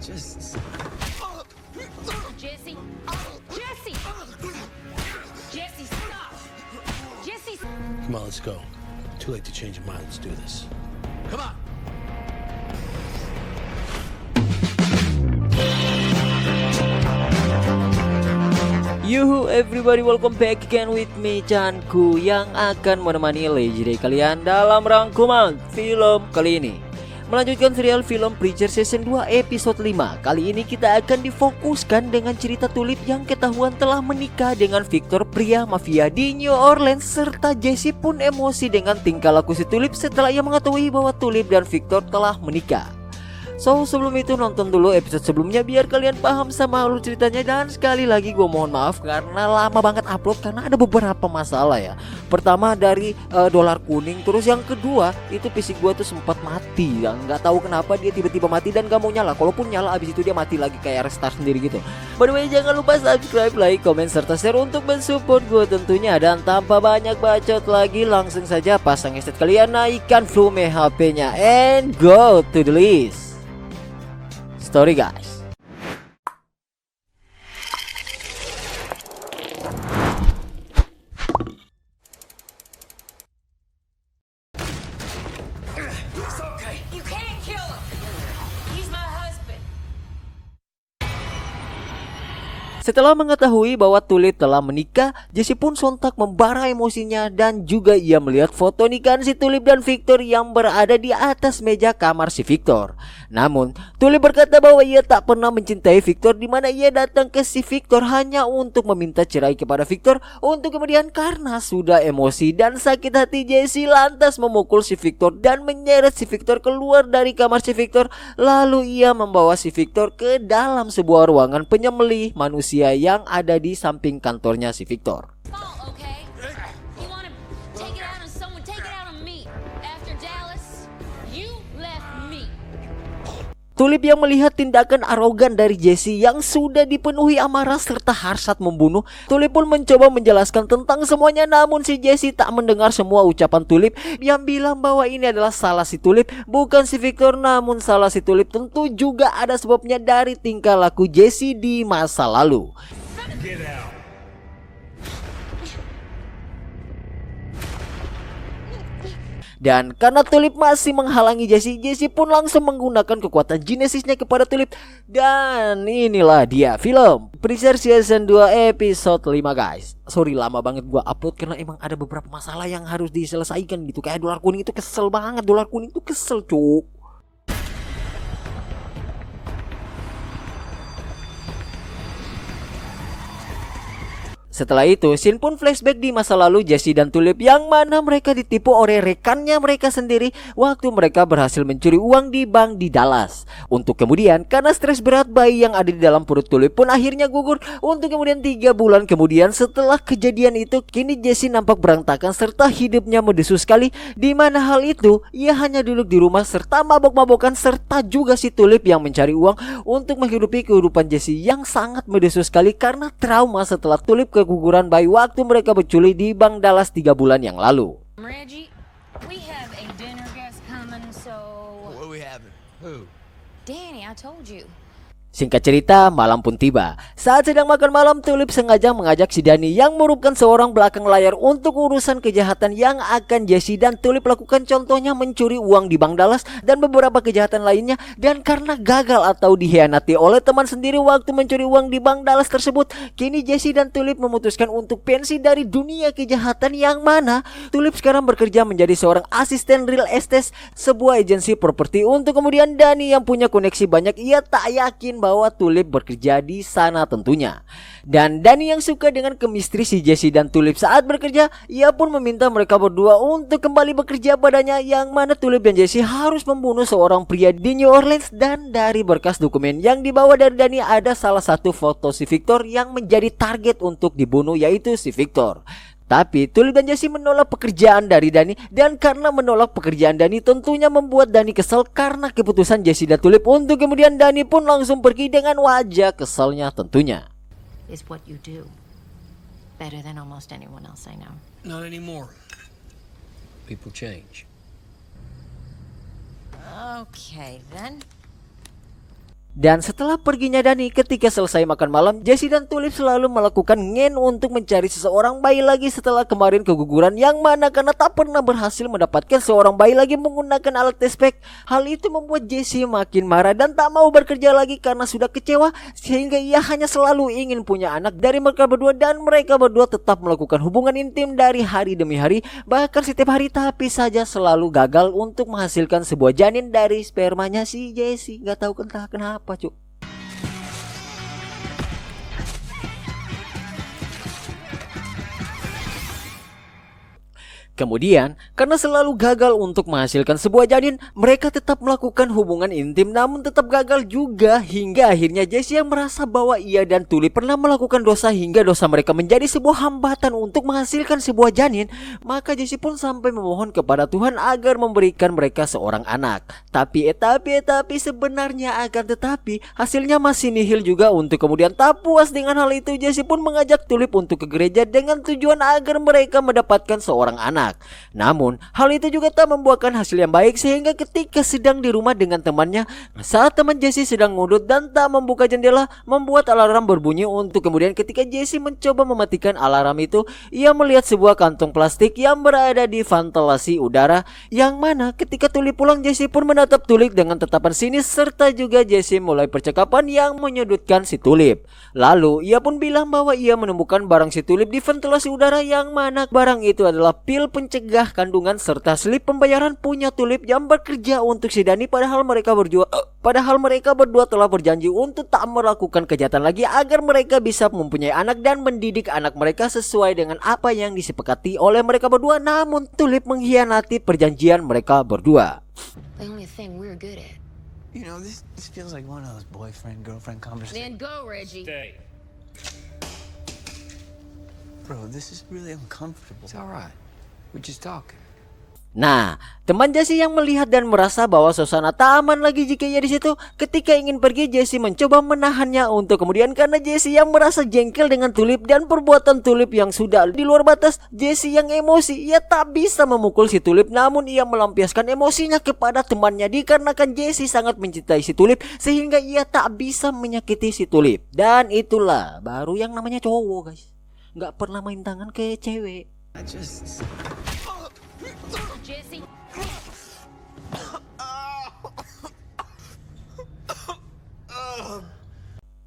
Just... Jesse! Jesse! Jesse, stop! Jesse! Come on, let's go. Too late to change your mind. Let's do this. Come on! Yuhu everybody, welcome back again with me Chanku yang akan menemani legendary kalian dalam rangkuman film kali ini. Melanjutkan serial film Preacher Season 2 episode 5. Kali ini kita akan difokuskan dengan cerita Tulip yang ketahuan telah menikah dengan Victor, pria mafia di New Orleans. Serta Jesse pun emosi dengan tingkah laku si Tulip setelah ia mengetahui bahwa Tulip dan Victor telah menikah. So sebelum itu nonton dulu episode sebelumnya biar kalian paham sama alur ceritanya. Dan sekali lagi gue mohon maaf karena lama banget upload karena ada beberapa masalah ya. Pertama dari dolar kuning, terus yang kedua itu PC gue tuh sempat mati ya. Nggak tahu kenapa dia tiba-tiba mati dan gak mau nyala. Kalaupun nyala abis itu dia mati lagi kayak restart sendiri gitu. By the way jangan lupa subscribe, like, komen, serta share untuk mensupport gue tentunya. Dan tanpa banyak bacot lagi langsung saja pasang headset kalian, naikkan volume HP-nya and go to the list story guys. You can't kill him! He's my husband! Setelah mengetahui bahwa Tulip telah menikah, Jesse pun sontak membara emosinya dan juga ia melihat foto nikahan si Tulip dan Victor yang berada di atas meja kamar si Victor. Namun, Tulip berkata bahwa ia tak pernah mencintai Victor, di mana ia datang ke si Victor hanya untuk meminta cerai kepada Victor, untuk kemudian karena sudah emosi dan sakit hati Jesse lantas memukul si Victor dan menyeret si Victor keluar dari kamar si Victor. Lalu ia membawa si Victor ke dalam sebuah ruangan penyembelih manusia yang ada di samping kantornya si Victor. Fault, okay? You wanna take it out on someone, take it out on me. After Dallas, you left me. Tulip yang melihat tindakan arogan dari Jesse yang sudah dipenuhi amarah serta hasrat membunuh, Tulip pun mencoba menjelaskan tentang semuanya. Namun si Jesse tak mendengar semua ucapan Tulip yang bilang bahwa ini adalah salah si Tulip, bukan si Victor, namun salah si Tulip. Tentu juga ada sebabnya dari tingkah laku Jesse di masa lalu. Get out. Dan karena Tulip masih menghalangi Jesse, Jesse pun langsung menggunakan kekuatan Genesisnya kepada Tulip. Dan inilah dia film Preacher Season 2 episode 5 guys. Sorry lama banget gua upload karena emang ada beberapa masalah yang harus diselesaikan gitu. Kayak dolar kuning itu kesel banget, dolar kuning itu kesel cuk. Setelah itu, scene pun flashback di masa lalu Jesse dan Tulip yang mana mereka ditipu oleh rekannya mereka sendiri waktu mereka berhasil mencuri uang di bank di Dallas. Untuk kemudian, karena stres berat, bayi yang ada di dalam perut Tulip pun akhirnya gugur. Untuk kemudian 3 bulan kemudian setelah kejadian itu, kini Jesse nampak berantakan serta hidupnya mendesu sekali. Di mana hal itu, ia hanya duduk di rumah serta mabok-mabokan, serta juga si Tulip yang mencari uang untuk menghidupi kehidupan Jesse yang sangat mendesu sekali karena trauma setelah Tulip keguguran bayi waktu mereka berculik di bank Dallas 3 bulan yang lalu. Reggie, we have a dinner guest coming, so... What are we having? Who? Danny, I told you. Singkat cerita, malam pun tiba. Saat sedang makan malam, Tulip sengaja mengajak si Danny yang merupakan seorang belakang layar untuk urusan kejahatan yang akan Jesse dan Tulip lakukan. Contohnya mencuri uang di Bank Dallas dan beberapa kejahatan lainnya. Dan karena gagal atau dikhianati oleh teman sendiri waktu mencuri uang di Bank Dallas tersebut, kini Jesse dan Tulip memutuskan untuk pensi dari dunia kejahatan, yang mana Tulip sekarang bekerja menjadi seorang asisten real estate sebuah agensi properti. Untuk kemudian Danny yang punya koneksi banyak, ia tak yakin bahwa Tulip bekerja di sana tentunya. Dan Danny yang suka dengan chemistry si Jesse dan Tulip saat bekerja, ia pun meminta mereka berdua untuk kembali bekerja padanya, yang mana Tulip dan Jesse harus membunuh seorang pria di New Orleans. Dan dari berkas dokumen yang dibawa dari Danny ada salah satu foto si Victor yang menjadi target untuk dibunuh, yaitu si Victor. Tapi Tulip dan Jesse menolak pekerjaan dari Danny, dan karena menolak pekerjaan Danny tentunya membuat Danny kesal karena keputusan Jesse dan Tulip. Untuk kemudian Danny pun langsung pergi dengan wajah kesalnya tentunya. Is what you do better than almost anyone else I know. Not anymore. People change. Okay, then. Dan setelah perginya Dani, ketika selesai makan malam, Jesse dan Tulip selalu melakukan ngen untuk mencari seseorang bayi lagi setelah kemarin keguguran, yang mana karena tak pernah berhasil mendapatkan seorang bayi lagi menggunakan alat tes pack. Hal itu membuat Jesse makin marah dan tak mau bekerja lagi karena sudah kecewa, sehingga ia hanya selalu ingin punya anak dari mereka berdua, dan mereka berdua tetap melakukan hubungan intim dari hari demi hari, bahkan setiap hari, tapi saja selalu gagal untuk menghasilkan sebuah janin dari spermanya si Jesse. Gak tahu entah kenapa, cuk. Kemudian, karena selalu gagal untuk menghasilkan sebuah janin, mereka tetap melakukan hubungan intim namun tetap gagal juga, hingga akhirnya Jesse yang merasa bahwa ia dan Tulip pernah melakukan dosa hingga dosa mereka menjadi sebuah hambatan untuk menghasilkan sebuah janin. Maka Jesse pun sampai memohon kepada Tuhan agar memberikan mereka seorang anak. Tapi sebenarnya akan tetapi hasilnya masih nihil juga. Untuk kemudian tak puas dengan hal itu, Jesse pun mengajak Tulip untuk ke gereja dengan tujuan agar mereka mendapatkan seorang anak. Namun hal itu juga tak membuahkan hasil yang baik, sehingga ketika sedang di rumah dengan temannya, saat teman Jesse sedang ngudut dan tak membuka jendela, membuat alarm berbunyi. Untuk kemudian ketika Jesse mencoba mematikan alarm itu, ia melihat sebuah kantong plastik yang berada di ventilasi udara, yang mana ketika Tulip pulang, Jesse pun menatap Tulip dengan tatapan sinis, serta juga Jesse mulai percakapan yang menyudutkan si Tulip. Lalu ia pun bilang bahwa ia menemukan barang si Tulip di ventilasi udara, yang mana barang itu adalah pil pencegah kandungan serta slip pembayaran punya Tulip yang bekerja untuk si Dani, padahal mereka berdua telah berjanji untuk tak melakukan kejahatan lagi agar mereka bisa mempunyai anak dan mendidik anak mereka sesuai dengan apa yang disepakati oleh mereka berdua. Namun Tulip mengkhianati perjanjian mereka berdua. The only thing we're good at. You know, this feels like one of those boyfriend-girlfriend conversations. Then go, Reggie. Stay. Bro, this is really uncomfortable. It's all right. We're just talking. Nah, teman Jesse yang melihat dan merasa bahwa suasana tak aman lagi jika ia di situ. Ketika ingin pergi, Jesse mencoba menahannya. Untuk kemudian karena Jesse yang merasa jengkel dengan Tulip dan perbuatan Tulip yang sudah di luar batas, Jesse yang emosi, ia tak bisa memukul si Tulip, namun ia melampiaskan emosinya kepada temannya dikarenakan Jesse sangat mencintai si Tulip, sehingga ia tak bisa menyakiti si Tulip. Dan itulah baru yang namanya cowok, guys. Nggak pernah main tangan ke cewek. Jesse.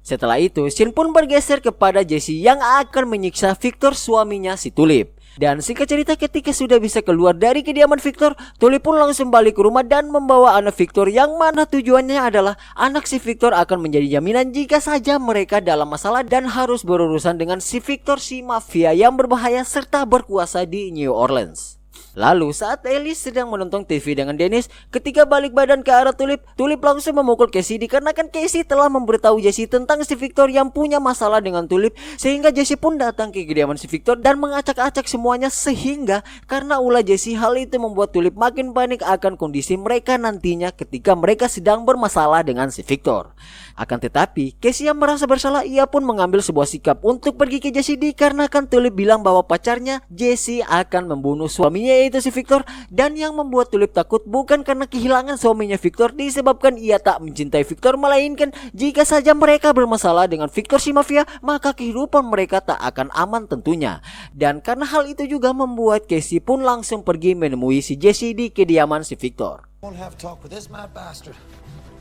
Setelah itu, scene pun bergeser kepada Jesse yang akan menyiksa Victor, suaminya si Tulip. Dan singkat cerita, ketika sudah bisa keluar dari kediaman Victor, Tulip pun langsung balik ke rumah dan membawa anak Victor, yang mana tujuannya adalah anak si Victor akan menjadi jaminan jika saja mereka dalam masalah dan harus berurusan dengan si Victor, si mafia yang berbahaya serta berkuasa di New Orleans. Lalu saat Ellie sedang menonton TV dengan Dennis, ketika balik badan ke arah Tulip, Tulip langsung memukul Casey dikarenakan Casey telah memberitahu Jesse tentang si Victor yang punya masalah dengan Tulip, sehingga Jesse pun datang ke kediaman si Victor dan mengacak-acak semuanya, sehingga karena ulah Jesse, hal itu membuat Tulip makin panik akan kondisi mereka nantinya ketika mereka sedang bermasalah dengan si Victor. Akan tetapi, Casey yang merasa bersalah, ia pun mengambil sebuah sikap untuk pergi ke Jesse dikarenakan Tulip bilang bahwa pacarnya Jesse akan membunuh suaminya, yaitu si Victor. Dan yang membuat Tulip takut bukan karena kehilangan suaminya Victor disebabkan ia tak mencintai Victor, melainkan jika saja mereka bermasalah dengan Victor si mafia, maka kehidupan mereka tak akan aman tentunya. Dan karena hal itu juga membuat Casey pun langsung pergi menemui si Jesse di kediaman si Victor. Won't have talk with this mad bastard.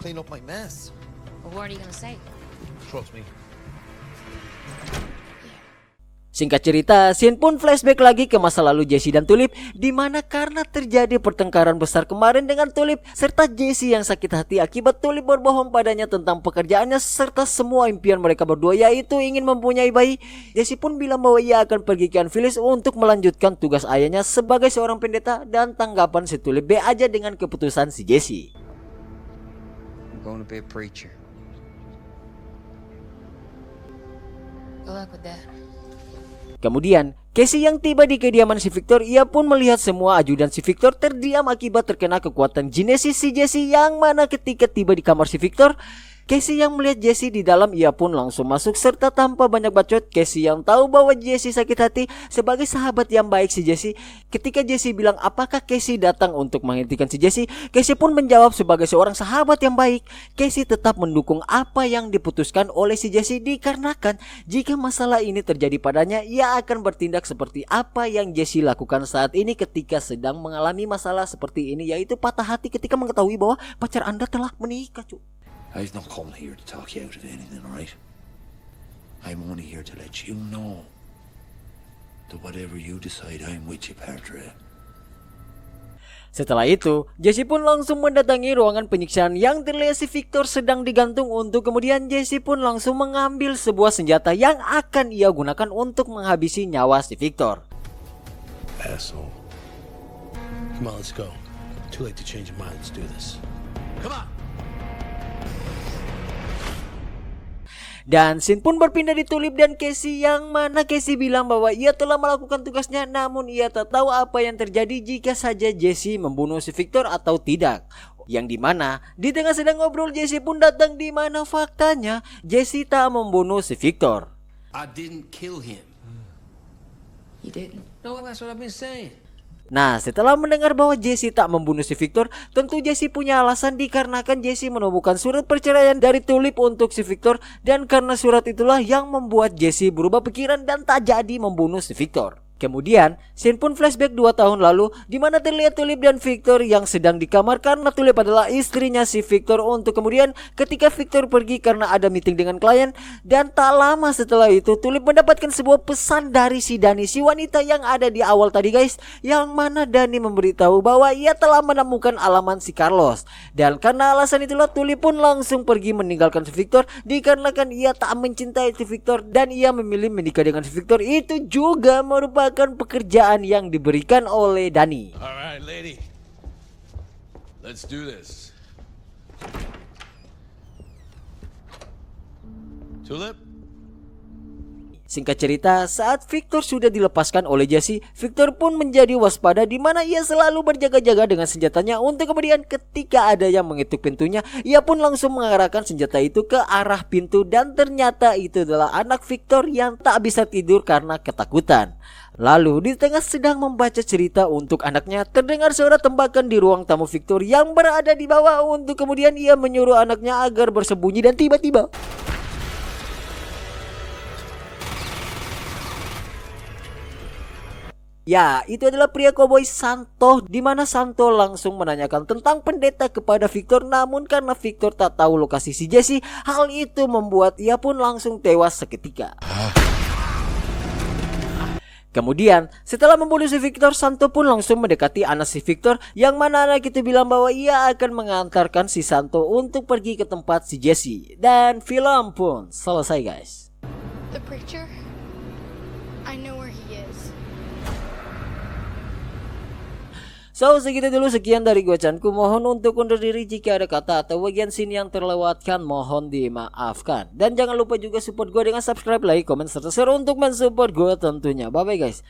Clean up my mess. Well, what are you gonna say? Trust me. Singkat cerita, scene pun flashback lagi ke masa lalu Jesse dan Tulip, di mana karena terjadi pertengkaran besar kemarin dengan Tulip serta Jesse yang sakit hati akibat Tulip berbohong padanya tentang pekerjaannya serta semua impian mereka berdua, yaitu ingin mempunyai bayi. Jesse pun bilang bahwa ia akan pergi ke Anfilis untuk melanjutkan tugas ayahnya sebagai seorang pendeta, dan tanggapan si Tulip B aja dengan keputusan si Jesse. I'm going to be a preacher. Good luck with that. Kemudian, Casey yang tiba di kediaman si Victor, ia pun melihat semua ajudan si Victor terdiam akibat terkena kekuatan jinesis si Jesse, yang mana ketika tiba di kamar si Victor, Casey yang melihat Jesse di dalam, ia pun langsung masuk serta tanpa banyak bacot, Casey yang tahu bahwa Jesse sakit hati sebagai sahabat yang baik si Jesse. Ketika Jesse bilang apakah Casey datang untuk menghentikan si Jesse, Casey pun menjawab sebagai seorang sahabat yang baik. Casey tetap mendukung apa yang diputuskan oleh si Jesse dikarenakan jika masalah ini terjadi padanya, ia akan bertindak seperti apa yang Jesse lakukan saat ini ketika sedang mengalami masalah seperti ini, yaitu patah hati ketika mengetahui bahwa pacar Anda telah menikah, cu. I've not come here to talk you out of anything, alright? I'm only here to let you know that whatever you decide, I'm with you, partner. Setelah itu, Jesse pun langsung mendatangi ruangan penyiksaan yang terlihat si Victor sedang digantung untuk kemudian Jesse pun langsung mengambil sebuah senjata yang akan ia gunakan untuk menghabisi nyawa si Victor. Asshole. Come on, let's go. Too late to change your mind. Let's do this. Come on! Dan scene pun berpindah di Tulip dan Casey, yang mana Casey bilang bahwa ia telah melakukan tugasnya, namun ia tak tahu apa yang terjadi jika saja Jesse membunuh si Victor atau tidak. Yang dimana di tengah sedang ngobrol Jesse pun datang, di mana faktanya Jesse tak membunuh si Victor. I didn't kill him. You didn't? No, that's what I've been saying. Nah, setelah mendengar bahwa Jesse tak membunuh si Victor, tentu Jesse punya alasan dikarenakan Jesse menemukan surat perceraian dari Tulip untuk si Victor, dan karena surat itulah yang membuat Jesse berubah pikiran dan tak jadi membunuh si Victor. Kemudian, scene pun flashback 2 tahun lalu, di mana terlihat Tulip dan Victor yang sedang di kamar karena Tulip adalah istrinya si Victor, untuk kemudian ketika Victor pergi karena ada meeting dengan klien. Dan tak lama setelah itu, Tulip mendapatkan sebuah pesan dari si Dani, si wanita yang ada di awal tadi guys, yang mana Dani memberitahu bahwa ia telah menemukan alamat si Carlos. Dan karena alasan itulah Tulip pun langsung pergi meninggalkan si Victor dikarenakan ia tak mencintai si Victor dan ia memilih menikah dengan si Victor. Itu juga merupakan pekerjaan yang diberikan oleh Dani. Alright, lady. Let's do this. Tulip? Singkat cerita, saat Victor sudah dilepaskan oleh Jesse, Victor pun menjadi waspada, di mana ia selalu berjaga-jaga dengan senjatanya, untuk kemudian ketika ada yang mengetuk pintunya, ia pun langsung mengarahkan senjata itu ke arah pintu, dan ternyata itu adalah anak Victor yang tak bisa tidur karena ketakutan. Lalu di tengah sedang membaca cerita untuk anaknya, terdengar suara tembakan di ruang tamu Victor yang berada di bawah, untuk kemudian ia menyuruh anaknya agar bersembunyi, dan tiba-tiba ya, itu adalah pria koboi Santo, di mana Santo langsung menanyakan tentang pendeta kepada Victor, namun karena Victor tak tahu lokasi si Jesse, hal itu membuat ia pun langsung tewas seketika. Kemudian, setelah membunuh si Victor, Santo pun langsung mendekati anak si Victor, yang mana anak itu bilang bahwa ia akan mengantarkan si Santo untuk pergi ke tempat si Jesse. Dan film pun selesai guys. The preacher? I know where he is. So, segitu dulu sekian dari gua Chanku. Mohon untuk undur diri jika ada kata atau bagian scene yang terlewatkan, mohon dimaafkan. Dan jangan lupa juga support gua dengan subscribe, like, komen, serta share untuk mensupport gua tentunya. Bye bye guys.